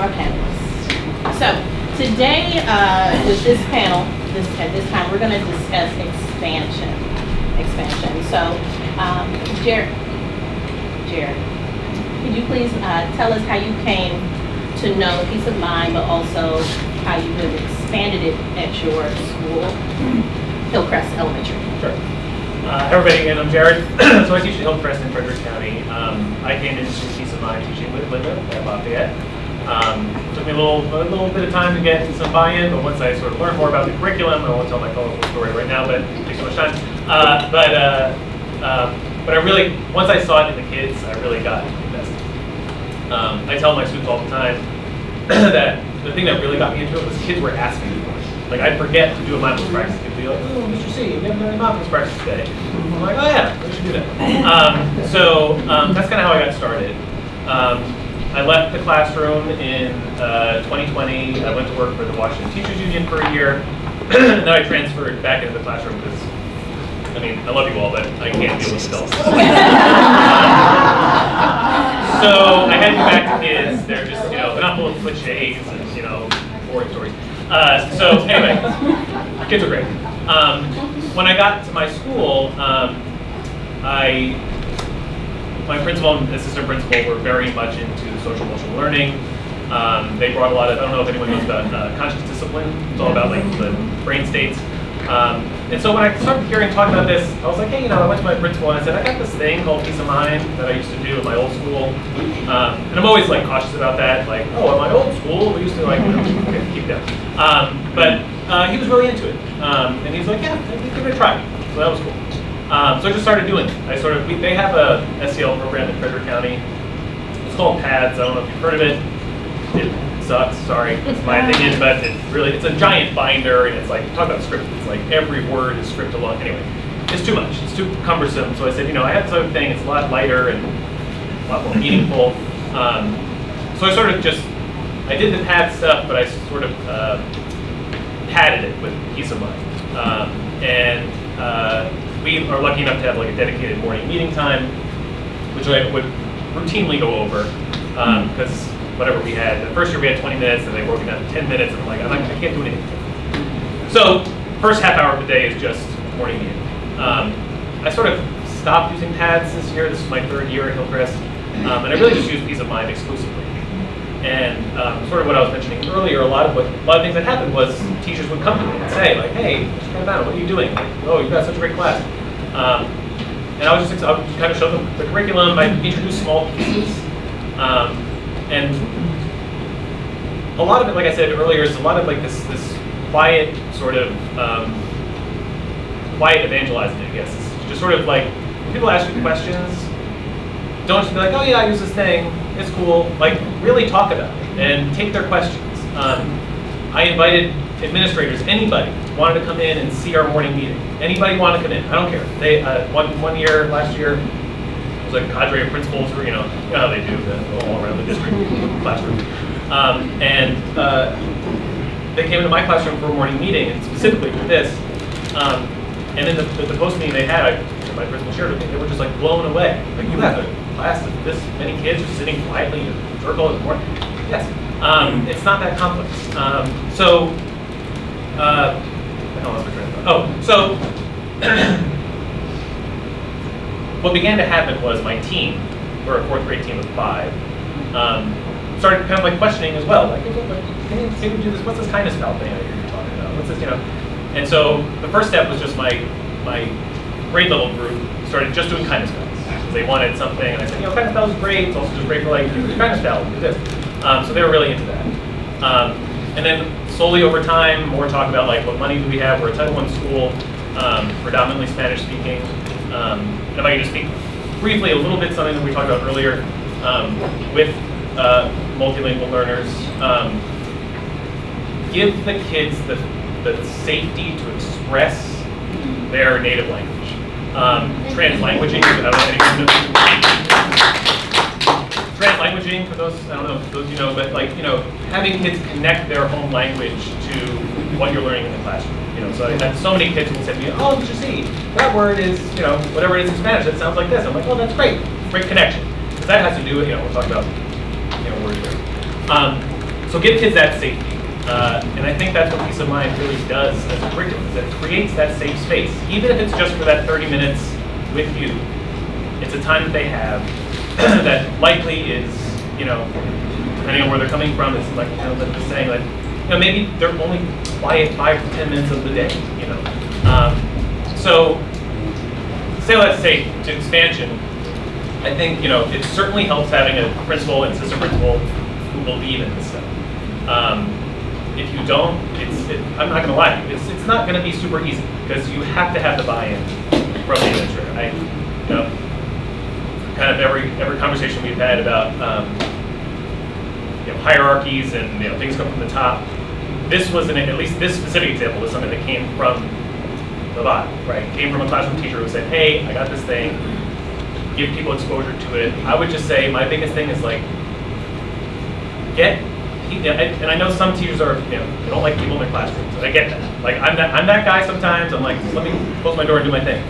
our panelists. So today, with this panel, at this time, we're going to discuss expansion. So, Jared, could you please tell us how you came to know Peace of Mind, but also how you have expanded it at your school, Hillcrest Elementary? Sure. Everybody, again, I'm Jared. So I teach at Hillcrest in Frederick County. I came into Peace of Mind teaching with Linda at Lafayette. Took me a little bit of time to get some buy-in, but once I sort of learned more about the curriculum, I won't tell my colorful story right now, but it takes so much time. But I really, once I saw it in the kids, I really got invested. I tell my students all the time that the thing that really got me into it was kids were asking me for it. Like, I'd forget to do a mindfulness practice. They'd be like, oh, Mr. C, you haven't done any mindfulness practice today. I'm like, oh yeah, we should do that. So that's kind of how I got started. I left the classroom in 2020. I went to work for the Washington Teachers Union for a year. And then I transferred back into the classroom because, I mean, I love you all, but I can't deal with adults. So I had to go back to kids. They're just, they're not full of cliches and, boring stories. So anyway, kids are great. When I got to my school, my principal and assistant principal were very much into social emotional learning. They brought a lot of, I don't know if anyone knows about conscious discipline. It's all about like the brain states. And so when I started hearing talk about this, I was like, hey, I went to my principal and I said, I got this thing called Peace of Mind that I used to do at my old school. And I'm always like cautious about that. Like, oh, at my old school, we used to like, okay, keep it down. But he was really into it. And he's like, yeah, give it a try. So that was cool. So I just started doing it. They have a SEL program in Frederick County. It's called PADS. I don't know if you've heard of it. It sucks, sorry, it's my opinion, but it's a giant binder, and it's like, talk about script, it's like every word is script along. Anyway, it's too much, it's too cumbersome. So I said, I have this other thing, it's a lot lighter and a lot more meaningful. So I sort of I did the PAD stuff, but I sort of padded it with Peace of Mind. We are lucky enough to have like a dedicated morning meeting time, which I would routinely go over, because whatever we had, the first year we had 20 minutes, and they broke it down to 10 minutes, and I'm like, I can't do anything. So first half hour of the day is just morning meeting. I sort of stopped using PADS this year. This is my third year at Hillcrest, and I really just use Peace of Mind exclusively. And sort of what I was mentioning earlier, a lot of things that happened was teachers would come to me and say, like, hey, Mr. Catapano, what are you doing? Like, oh, you've got such a great class. And I would just kind of show them the curriculum. I'd introduce small pieces. And a lot of it, like I said earlier, is a lot of like this quiet sort of quiet evangelizing, I guess. It's just sort of like when people ask you questions, don't just be like, oh yeah, I use this thing, it's cool. Like really talk about it and take their questions. I invited administrators, anybody wanted to come in and see our morning meeting. Anybody wanted to come in, I don't care. They one year, last year, it was like a cadre of principals who, you know how they do, all around the district classroom. They came into my classroom for a morning meeting, and specifically for this. And in the post meeting they had, my principal shared with me, they were just like blown away. Like, you have a class of this many kids just sitting quietly in a circle in the morning. Yes, it's not that complex. So what began to happen was my team, we're a fourth grade team of 5, started kind of like questioning as well. Like, can we do this? What's this kindness pal thing I hear you talking about? What's this, And so the first step was just my grade level group started just doing kindness pals. They wanted something, and I said, kindness pals is great. It's also just great for like, do kindness pals, do this. So they were really into that. And then slowly over time, more talk about like what money do we have. We're a Title I school, predominantly Spanish speaking. And if I can just speak briefly a little bit something that we talked about earlier with multilingual learners, give the kids the safety to express their native language. Translanguaging, I don't know if translanguaging, for those, I don't know if those but like, having kids connect their home language to what you're learning in the classroom. So I had so many kids who will say to me, oh, did you see, that word is, whatever it is in Spanish, it sounds like this. I'm like, oh, that's great, great connection. Because that has to do with, we're talking about, words here. So give kids that safety. And I think that's what Peace of Mind really does as a curriculum, is that it creates that safe space. Even if it's just for that 30 minutes with you, it's a time that they have that likely is, depending on where they're coming from, it's like, just saying, like, maybe they're only quiet 5 to 10 minutes of the day, So, say let's say to expansion, I think, it certainly helps having a principal and assistant principal who believe in this stuff. If you don't, I'm not going to lie, it's not going to be super easy because you have to have the buy-in from the administrator. Kind of every conversation we've had about hierarchies and things come from the top. This was at least this specific example was something that came from the bottom, right? Came from a classroom teacher who said, "Hey, I got this thing. Give people exposure to it." I would just say my biggest thing is like and I know some teachers are, they don't like people in their classrooms, and I get that. Like, I'm that guy sometimes. I'm like, just let me close my door and do my thing.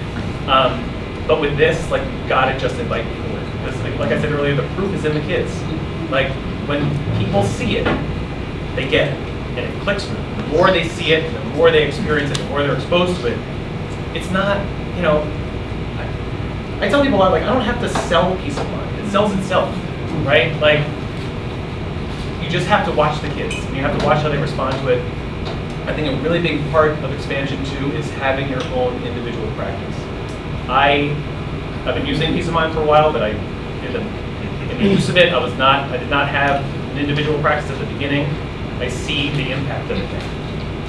But with this, like, you gotta just invite people in. Because, like I said earlier, the proof is in the kids. Like, when people see it, they get it, and it clicks for them. The more they see it, the more they experience it, the more they're exposed to it. It's not, I tell people a lot, like, I don't have to sell Peace of Mind. It sells itself, right? Like, you just have to watch the kids, and you have to watch how they respond to it. I think a really big part of expansion too is having your own individual practice. I've been using Peace of Mind for a while, but in the use of it, I did not have an individual practice at the beginning. I see the impact of it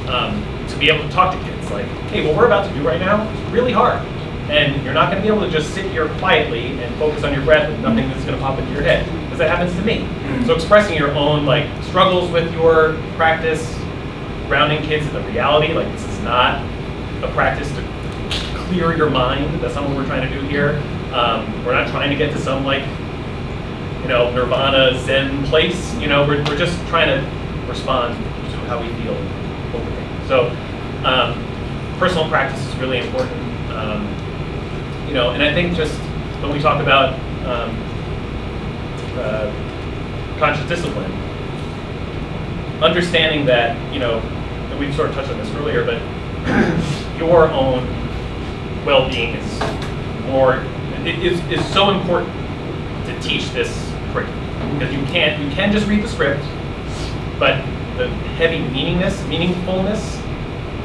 now. To be able to talk to kids, like, hey, what we're about to do right now is really hard, and you're not going to be able to just sit here quietly and focus on your breath and nothing is going to pop into your head. That happens to me. So expressing your own struggles with your practice, grounding kids in the reality, like this is not a practice to clear your mind. That's not what we're trying to do here. We're not trying to get to some nirvana Zen place. We're just trying to respond to how we feel over things. So personal practice is really important. And I think just when we talk about conscious discipline, understanding that, and we've sort of touched on this earlier, but your own well-being is so important to teach this curriculum, because you can just read the script, but the heavy meaningfulness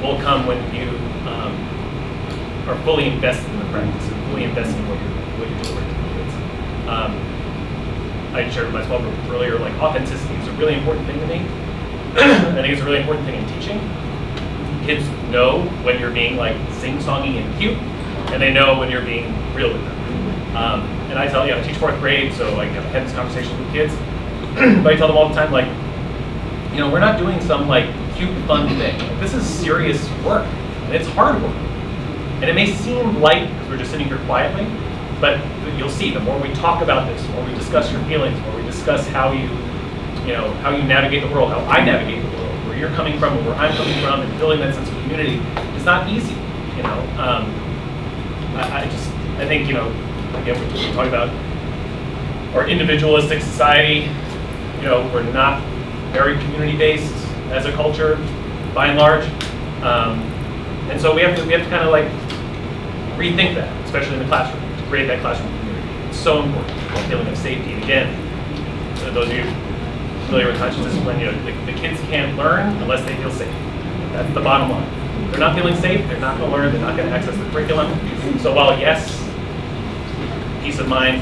will come when you are fully invested in the practice and fully invested in what you're doing with the kids. I shared with my small group earlier, authenticity is a really important thing to me. I think it's a really important thing in teaching. Kids know when you're being sing-songy and cute, and they know when you're being real with them. And I tell, I teach 4th grade, so I've had this conversation with kids, but I tell them all the time, we're not doing some cute, fun thing. This is serious work, and it's hard work. And it may seem light because we're just sitting here quietly, but you'll see, the more we talk about this, the more we discuss your feelings, the more we discuss how you navigate the world, how I navigate the world, where you're coming from and where I'm coming from, and building that sense of community, it's not easy, I think, again, we talk about our individualistic society, we're not very community-based as a culture, by and large, and so we have to kind of rethink that, especially in the classroom, to create that classroom community. It's so important, that feeling of safety. And again, for those of you familiar with conscious discipline, the kids can't learn unless they feel safe. That's the bottom line. They're not feeling safe, they're not going to learn, they're not going to access the curriculum. So while yes, Peace of Mind,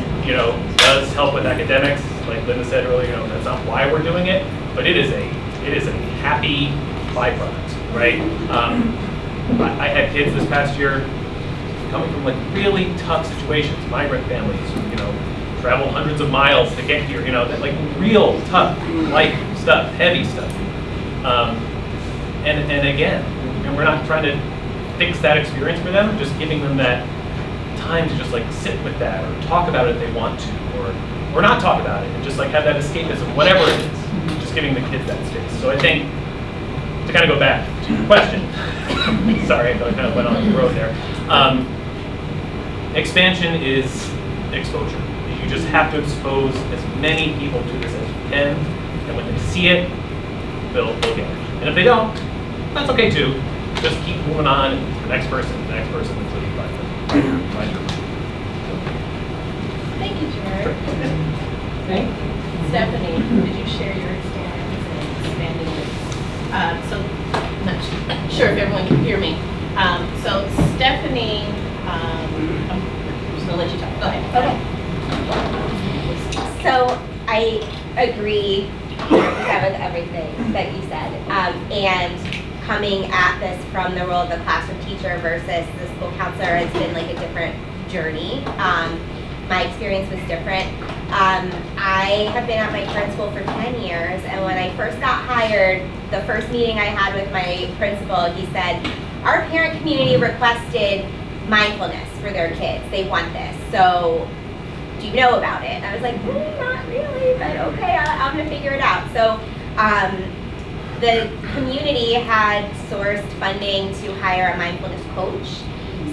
does help with academics, like Linda said earlier, that's not why we're doing it, but it is a happy byproduct, right? I had kids this past year coming from really tough situations, migrant families who, travel hundreds of miles to get here, real tough life stuff, heavy stuff. And again, we're not trying to fix that experience for them, just giving them that time to just sit with that or talk about it if they want to, or not talk about it and just have that escapism, whatever it is, just giving the kids that space. So I think, to kind of go back to your question, sorry, I kind of went on the road there. Expansion is exposure. You just have to expose as many people to this as you can, and when they see it, they'll get it. And if they don't, that's okay too. Just keep moving on, the next person, until you find your. Thank you, Jared. Okay. Stephanie, did you share your experience in expanding this? So, I'm not sure if everyone can hear me. So Stephanie, I'm just gonna let you talk. Go ahead. Okay. So I agree with everything that you said. And coming at this from the role of the classroom teacher versus the school counselor has been like a different journey. My experience was different. I have been at my current school for 10 years, and when I first got hired, the first meeting I had with my principal, he said, our parent community requested mindfulness for their kids. They want this. So do you know about it? And I was like, not really, but okay, I'm gonna figure it out. So the community had sourced funding to hire a mindfulness coach,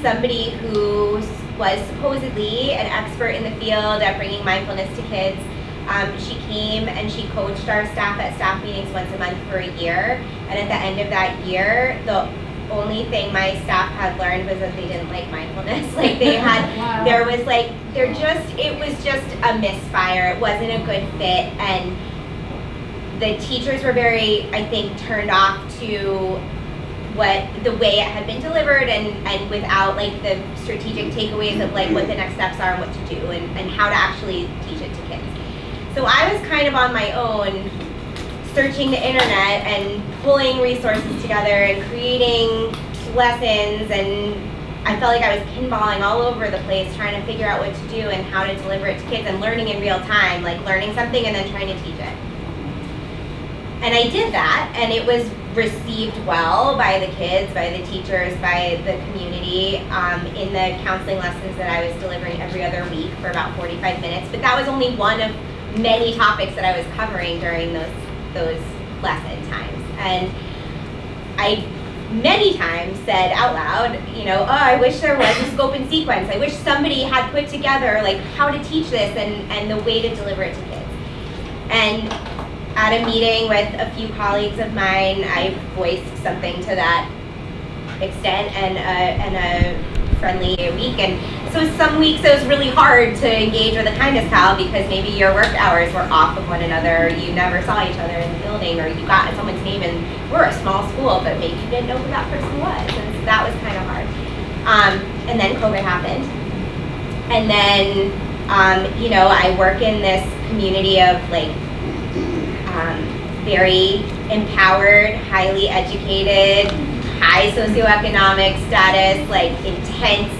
somebody who was supposedly an expert in the field at bringing mindfulness to kids. She came and she coached our staff at staff meetings once a month for a year. And at the end of that year, the only thing my staff had learned was that they didn't like mindfulness. Like they had, wow. It was just a misfire. It wasn't a good fit. And the teachers were very, I think, turned off to the way it had been delivered and without like the strategic takeaways of like what the next steps are and what to do and how to actually teach it to kids. So I was kind of on my own searching the internet and pulling resources together and creating lessons, and I felt like I was pinballing all over the place trying to figure out what to do and how to deliver it to kids and learning in real time, like learning something and then trying to teach it. And I did that, and it was received well by the kids, by the teachers, by the community in the counseling lessons that I was delivering every other week for about 45 minutes. But that was only one of many topics that I was covering during those lesson times. And I many times said out loud, I wish there was a scope and sequence. I wish somebody had put together like how to teach this and the way to deliver it to kids. And at a meeting with a few colleagues of mine, I voiced something to that extent and a friendly week. And so some weeks it was really hard to engage with a kindness pal because maybe your work hours were off of one another, you never saw each other in the building, or you got someone's name and we're a small school, but maybe you didn't know who that person was. And so that was kind of hard. And then COVID happened. And then, I work in this community of like, very empowered, highly educated, high socioeconomic status, like intense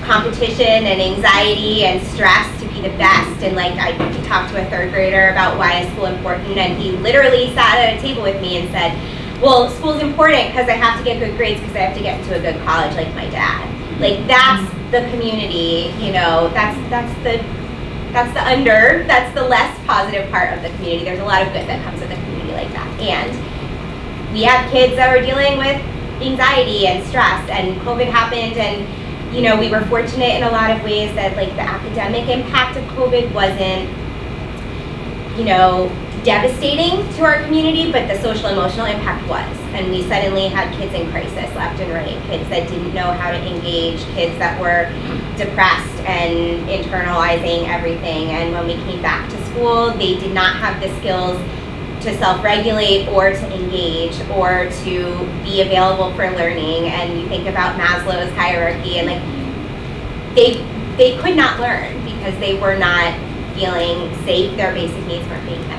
competition and anxiety and stress to be the best. And like I talked to a third grader about why is school important, and he literally sat at a table with me and said, well, school's important because I have to get good grades because I have to get into a good college like my dad. Like that's the community, that's the less positive part of the community. There's a lot of good that comes with a community like that. And we have kids that are dealing with anxiety and stress, and COVID happened, and we were fortunate in a lot of ways that like the academic impact of COVID wasn't, devastating to our community, but the social emotional impact was. And we suddenly had kids in crisis left and right, kids that didn't know how to engage, kids that were depressed and internalizing everything. And when we came back to school, they did not have the skills to self-regulate or to engage or to be available for learning. And you think about Maslow's hierarchy, and like they could not learn because they were not feeling safe, their basic needs weren't being met.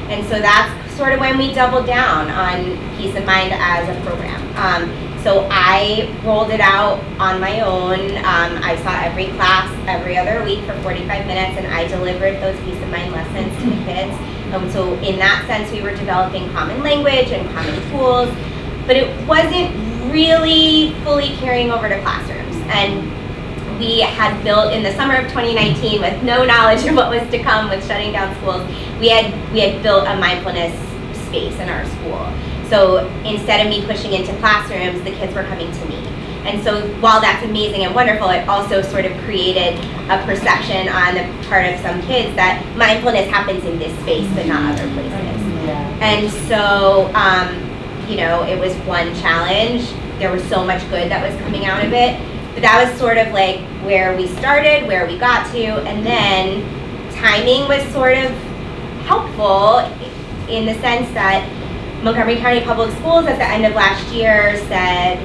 And so that's sort of when we doubled down on Peace of Mind as a program. So I rolled it out on my own. I saw every class every other week for 45 minutes, and I delivered those Peace of Mind lessons to the kids. So in that sense, we were developing common language and common tools, but it wasn't really fully carrying over to classrooms. And we had built in the summer of 2019, with no knowledge of what was to come with shutting down schools, we had built a mindfulness space in our school. So instead of me pushing into classrooms, the kids were coming to me. And so while that's amazing and wonderful, it also sort of created a perception on the part of some kids that mindfulness happens in this space but not other places. And so, you know, it was one challenge. There was so much good that was coming out of it. But that was sort of like where we started, where we got to, and then timing was sort of helpful in the sense that Montgomery County Public Schools at the end of last year said,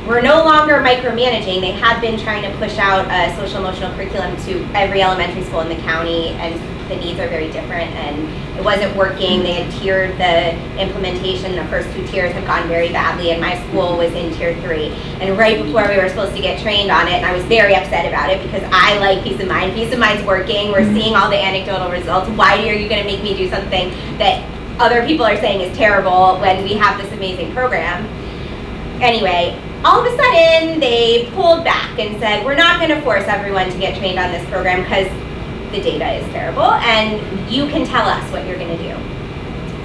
we're no longer micromanaging. They had been trying to push out a social emotional curriculum to every elementary school in the county, and the needs are very different, and it wasn't working. They had tiered the implementation. The first 2 tiers had gone very badly, and my school was in tier 3. And right before we were supposed to get trained on it, and I was very upset about it because I like peace of mind. Peace of mind's working. We're seeing all the anecdotal results. Why are you going to make me do something that other people are saying is terrible when we have this amazing program? Anyway, all of a sudden, they pulled back and said, we're not going to force everyone to get trained on this program because the data is terrible, and you can tell us what you're going to do.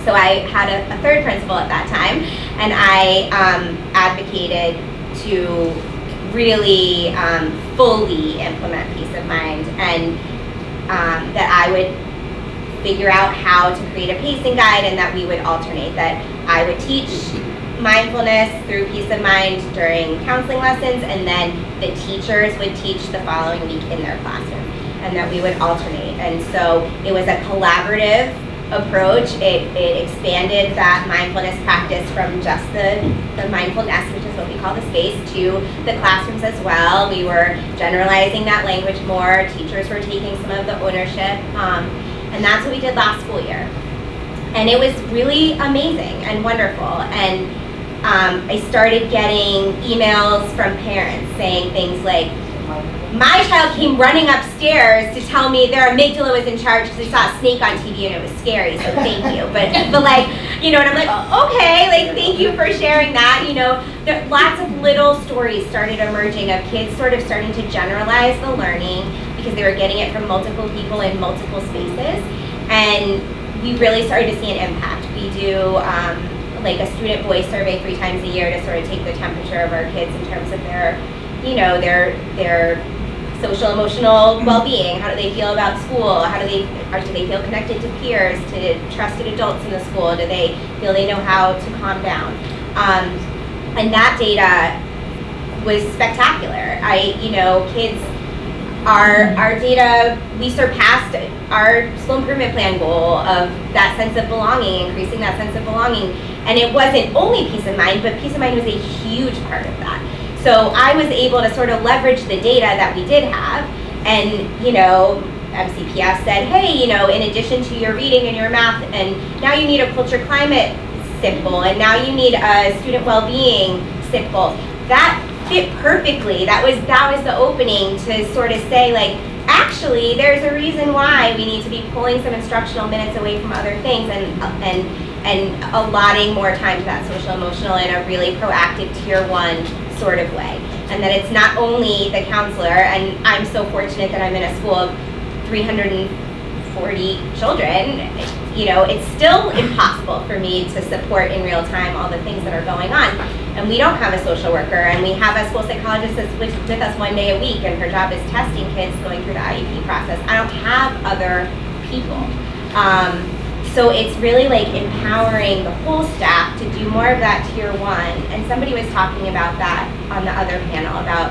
So I had a third principal at that time, and I advocated to really fully implement peace of mind, and that I would figure out how to create a pacing guide, and that we would alternate, that I would teach mindfulness through peace of mind during counseling lessons, and then the teachers would teach the following week in their classroom, and that we would alternate. And so it was a collaborative approach. It expanded that mindfulness practice from just the mindfulness, which is what we call the space, to the classrooms as well. We were generalizing that language more. Teachers were taking some of the ownership, and that's what we did last school year. And it was really amazing and wonderful. And I started getting emails from parents saying things like, my child came running upstairs to tell me their amygdala was in charge because they saw a snake on TV and it was scary, so thank you. But like, you know, and I'm like, okay, like, thank you for sharing that. You know, lots of little stories started emerging of kids sort of starting to generalize the learning because they were getting it from multiple people in multiple spaces. And we really started to see an impact. We do like a student voice survey 3 times a year to sort of take the temperature of our kids in terms of their, you know, their social emotional well-being. How do they feel about school? Do they feel connected to peers, to trusted adults in the school? Do they feel they know how to calm down? And that data was spectacular. Kids, our data, we surpassed our school improvement plan goal of that sense of belonging, increasing that sense of belonging. And it wasn't only peace of mind, but peace of mind was a huge part of that. So I was able to sort of leverage the data that we did have, and, you know, MCPS said, hey, you know, in addition to your reading and your math, and now you need a culture climate simple, and now you need a student well-being simple. That fit perfectly. That was the opening to sort of say, like, actually, there's a reason why we need to be pulling some instructional minutes away from other things and allotting more time to that social emotional in a really proactive tier 1 sort of way. And that it's not only the counselor, and I'm so fortunate that I'm in a school of 340 children, you know, it's still impossible for me to support in real time all the things that are going on. And we don't have a social worker, and we have a school psychologist that's with us 1 day a week, and her job is testing kids going through the IEP process. I don't have other people. So it's really like empowering the whole staff to do more of that tier 1. And somebody was talking about that on the other panel, about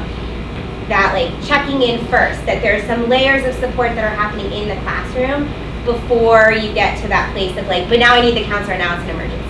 that, like, checking in first, that there's some layers of support that are happening in the classroom before you get to that place of like, but now I need the counselor, now it's an emergency.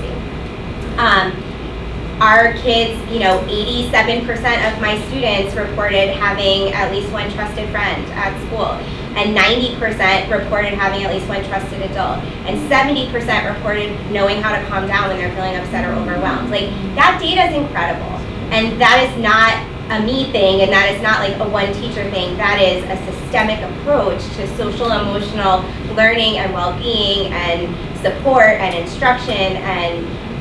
Our kids, you know, 87% of my students reported having at least one trusted friend at school, and 90% reported having at least one trusted adult, and 70% reported knowing how to calm down when they're feeling upset or overwhelmed. Like, that data is incredible, and that is not a me thing, and that is not like a one teacher thing. That is a systemic approach to social emotional learning and well-being and support and instruction.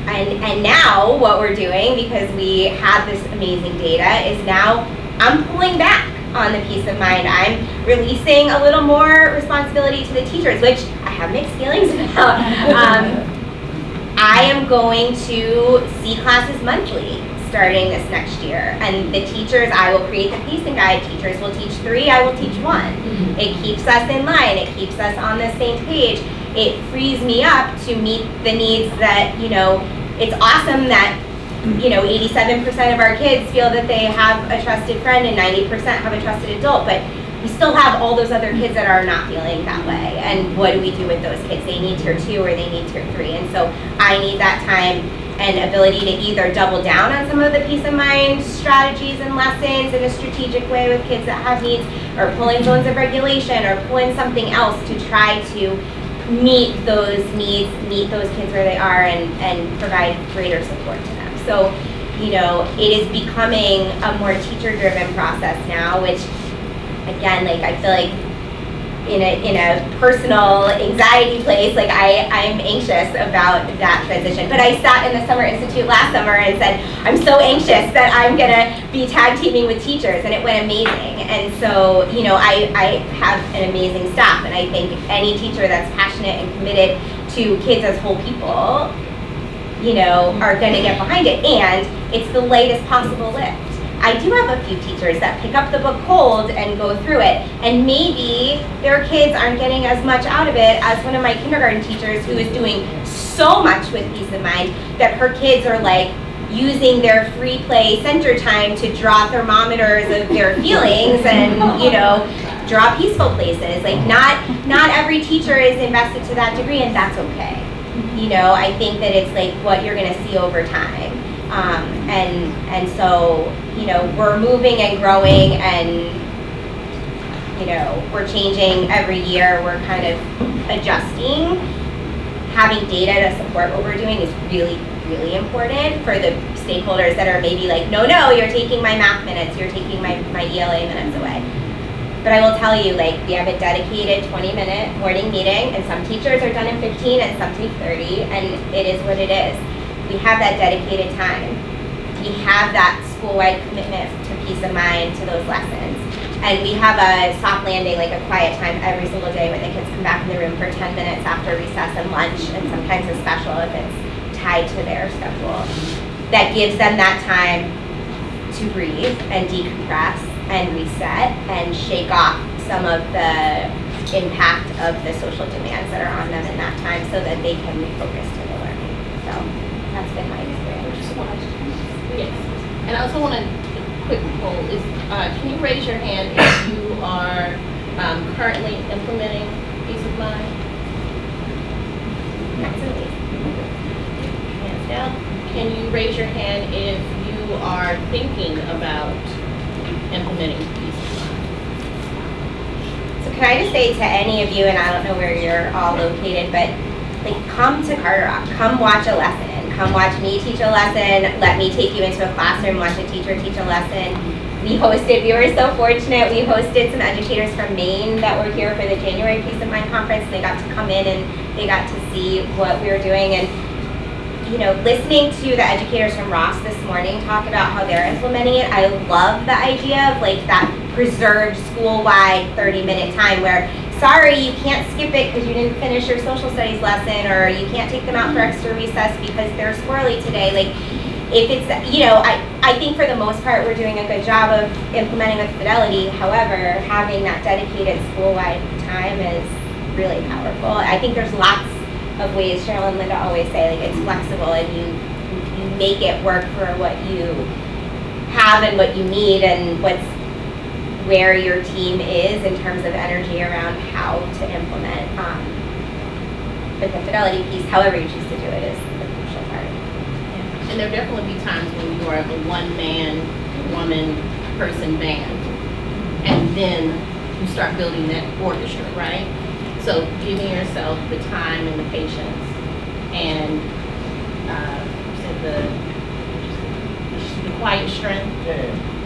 And now what we're doing, because we have this amazing data, is now I'm pulling back on the peace of mind. I'm releasing a little more responsibility to the teachers, which I have mixed feelings about. I am going to see classes monthly starting this next year, and the teachers, I will create the pacing guide. Teachers will teach 3, I will teach 1. It keeps us in line, it keeps us on the same page, it frees me up to meet the needs that, it's awesome that 87% of our kids feel that they have a trusted friend and 90% have a trusted adult, but we still have all those other kids that are not feeling that way. And what do we do with those kids? They need tier 2 or they need tier 3. And so I need that time and ability to either double down on some of the peace of mind strategies and lessons in a strategic way with kids that have needs, or pulling zones of regulation, or pulling something else to try to meet those needs, meet those kids where they are, and provide greater support to them. So, it is becoming a more teacher-driven process now, which, again, I feel like in a personal anxiety place, I'm anxious about that transition. But I sat in the Summer Institute last summer and said, I'm so anxious that I'm gonna be tag teaming with teachers, and it went amazing. And so, I have an amazing staff, and I think any teacher that's passionate and committed to kids as whole people, are gonna get behind it. And it's the lightest possible lift. I do have a few teachers that pick up the book cold and go through it, and maybe their kids aren't getting as much out of it as one of my kindergarten teachers who is doing so much with peace of mind that her kids are using their free play center time to draw thermometers of their feelings and draw peaceful places. Not every teacher is invested to that degree, and that's okay. I think that it's what you're going to see over time. And so, we're moving and growing, and, we're changing every year. We're kind of adjusting. Having data to support what we're doing is really, really important for the stakeholders that are maybe no, you're taking my math minutes, you're taking my ELA minutes away. But I will tell you, we have a dedicated 20-minute morning meeting, and some teachers are done in 15 and some take 30, and it is what it is. We have that dedicated time. We have that school-wide commitment to peace of mind, to those lessons. And we have a soft landing, a quiet time every single day when the kids come back in the room for 10 minutes after recess and lunch, and sometimes a special if it's tied to their schedule. That gives them that time to breathe and decompress and reset and shake off some of the impact of the social demands that are on them in that time so that they can refocus to the learning. So that's been my experience. Yes. And I also want to quick poll is, can you raise your hand if you are currently implementing peace of mind? Absolutely. Hands down. Can you raise your hand if you are thinking about implementing peace of mind? So can I just say to any of you, and I don't know where you're all located, but come to Carter Rock, come watch a lesson. Come watch me teach a lesson. Let me take you into a classroom, watch a teacher teach a lesson. We were so fortunate, we hosted some educators from Maine that were here for the January Peace of Mind Conference. They got to come in and they got to see what we were doing. And listening to the educators from Ross this morning talk about how they're implementing it, I love the idea of that preserved school-wide 30-minute time where, sorry, you can't skip it because you didn't finish your social studies lesson, or you can't take them out for extra recess because they're squirrely today. If it's, I think for the most part we're doing a good job of implementing with fidelity. However, having that dedicated school-wide time is really powerful. I think there's lots of ways, Cheryl and Linda always say, it's flexible and you make it work for what you have and what you need and where your team is in terms of energy around how to implement. But the fidelity piece, however you choose to do it, is the crucial part. Yeah. And there'll definitely be times when you are a one-man, woman-person band, and then you start building that orchestra, right? So giving yourself the time and the patience and the quiet strength.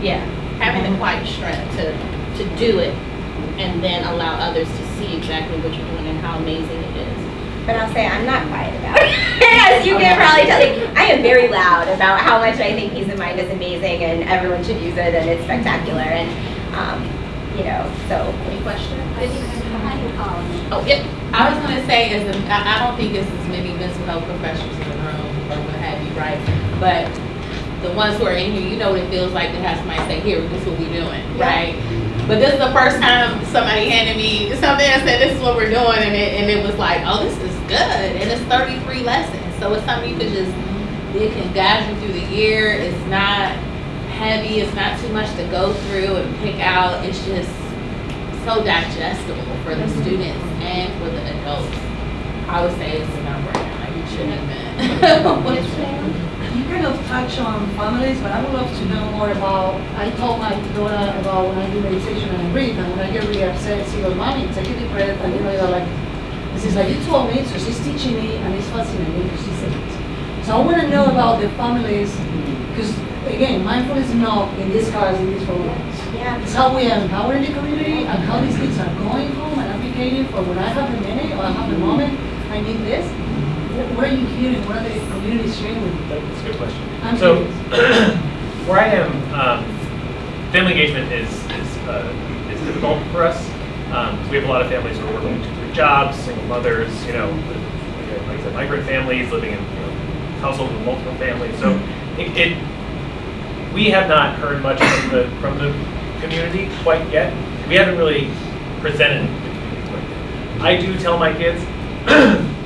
Yeah, having the quiet strength to do it and then allow others to see exactly what you're doing and how amazing it is. But I'll say I'm not quiet about it. As you can probably tell, I am very loud about how much I think peace of mind is amazing and everyone should use it and it's spectacular. And so any questions? Oh, yeah. I was going to say, I don't think it's as many mental health professionals in the room or what have you, right? But the ones who are in here, you know what it feels like to have somebody say, here, this is what we're doing, right? But this is the first time somebody handed me something and said, this is what we're doing, and it was like, oh, this is good, and it's 33 lessons, so it's something you could just, it can guide you through the year. It's not heavy, it's not too much to go through and pick out. It's just so digestible for the students and for the adults. I would say it's a no-brainer. Like, you shouldn't even. You kind of touch on families, but I would love to know more about, I told my daughter about when I do meditation and I breathe, and when I get really upset, she goes, Mommy, take a deep breath, and you're like, this is like, you told me, so she's teaching me, and it's fascinating because she said it. So I want to know about the families, because again, mindfulness is not in these cars, in these programs. Yeah. It's how we are empowering the community and how these kids are going home and advocating for when I have a minute or I have a moment, I need this. What are you hearing? What are the communities sharing with you? That's a good question. I'm So, curious. where I am, family engagement is difficult for us. We have a lot of families who are working 2-3 jobs, single mothers, like I said, migrant families living in households with multiple families. So we have not heard much from the community quite yet. We haven't really presented it to the community quite yet. I do tell my kids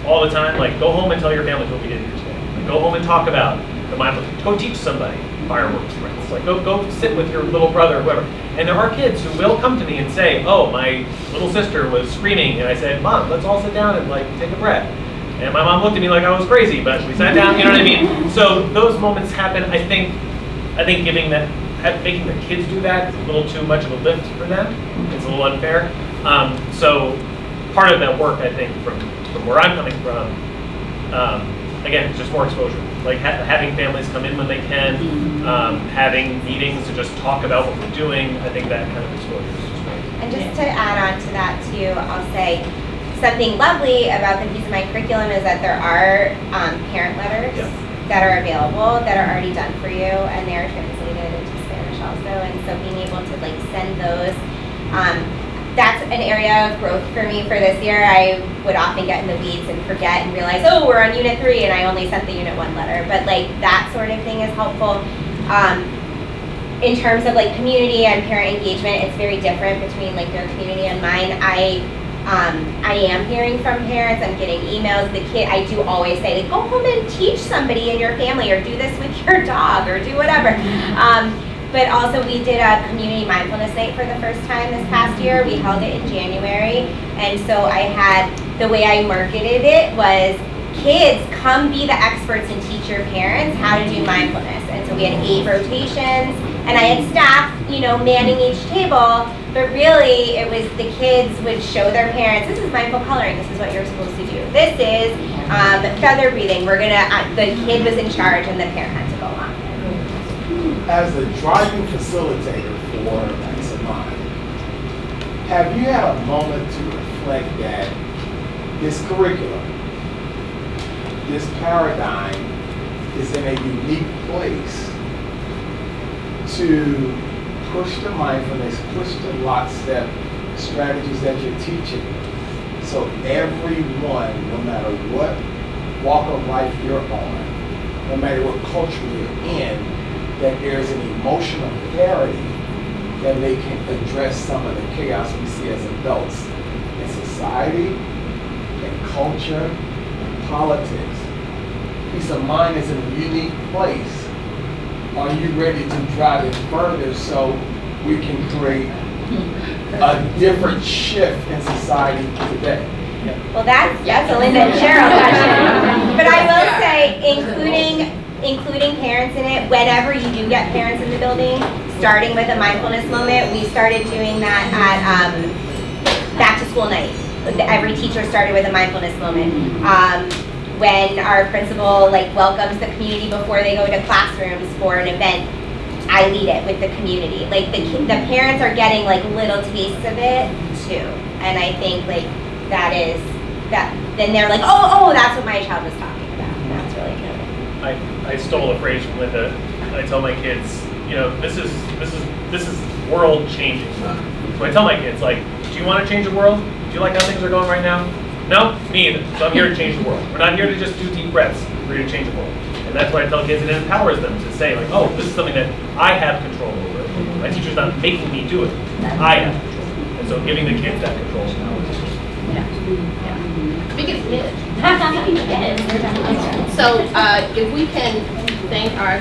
all the time, like, go home and tell your families what we did here today. Like, go home and talk about the mindfulness. Go teach somebody fireworks sprints. Like, go sit with your little brother or whoever. And there are kids who will come to me and say, oh, my little sister was screaming, and I said, Mom, let's all sit down and take a breath. And my mom looked at me like I was crazy, but we sat down, you know what I mean? So those moments happen. I think making the kids do that is a little too much of a lift for them. It's a little unfair. So part of that work, I think, from where I'm coming from, again, it's just more exposure. Like having families come in when they can, having meetings to just talk about what we're doing. I think that kind of exposure is just great. And just to add on to that too, I'll say something lovely about the piece of my curriculum is that there are parent letters that are available that are already done for you, and they are translated into Spanish also. And so being able to send those, that's an area of growth for me for this year. I would often get in the weeds and forget and realize, oh, we're on Unit 3 and I only sent the Unit 1 letter. But that sort of thing is helpful. In terms of community and parent engagement, it's very different between your community and mine. I am hearing from parents. I'm getting emails. I do always say, go home and teach somebody in your family, or do this with your dog, or do whatever. But also we did a community mindfulness night for the first time this past year. We held it in January. And so the way I marketed it was, kids, come be the experts and teach your parents how to do mindfulness. And so we had 8 rotations, and I had staff, manning each table, but really it was the kids would show their parents, this is mindful coloring, this is what you're supposed to do. This is feather breathing, the kid was in charge and the parent had to go along. As a driving facilitator for Peace of Mind, have you had a moment to reflect that this curriculum, this paradigm is in a unique place to push the mindfulness, push the lockstep strategies that you're teaching, so everyone, no matter what walk of life you're on, no matter what culture you're in, that there's an emotional clarity that they can address some of the chaos we see as adults in society, in culture, in politics. Peace of Mind is in a unique place. Are you ready to drive it further so we can create a different shift in society today? Well, that's a Linda and Cheryl question. But I will say, including parents in it, whenever you do get parents in the building, starting with a mindfulness moment, we started doing that at back to school night. Every teacher started with a mindfulness moment. When our principal welcomes the community before they go to classrooms for an event, I lead it with the community. The parents are getting little tastes of it too, and I think that is that. Then they're oh, that's what my child was talking about. And that's really good. I stole a phrase from Linda. I tell my kids, this is world changing. So I tell my kids, do you want to change the world? Do you like how things are going right now? No, me either. So I'm here to change the world. We're not here to just do deep breaths. We're here to change the world. And that's what I tell kids, and it empowers them to say, oh, this is something that I have control over. My teacher's not making me do it. I have control. And so giving the kids that control now is Biggest hit. It is. So, if we can thank our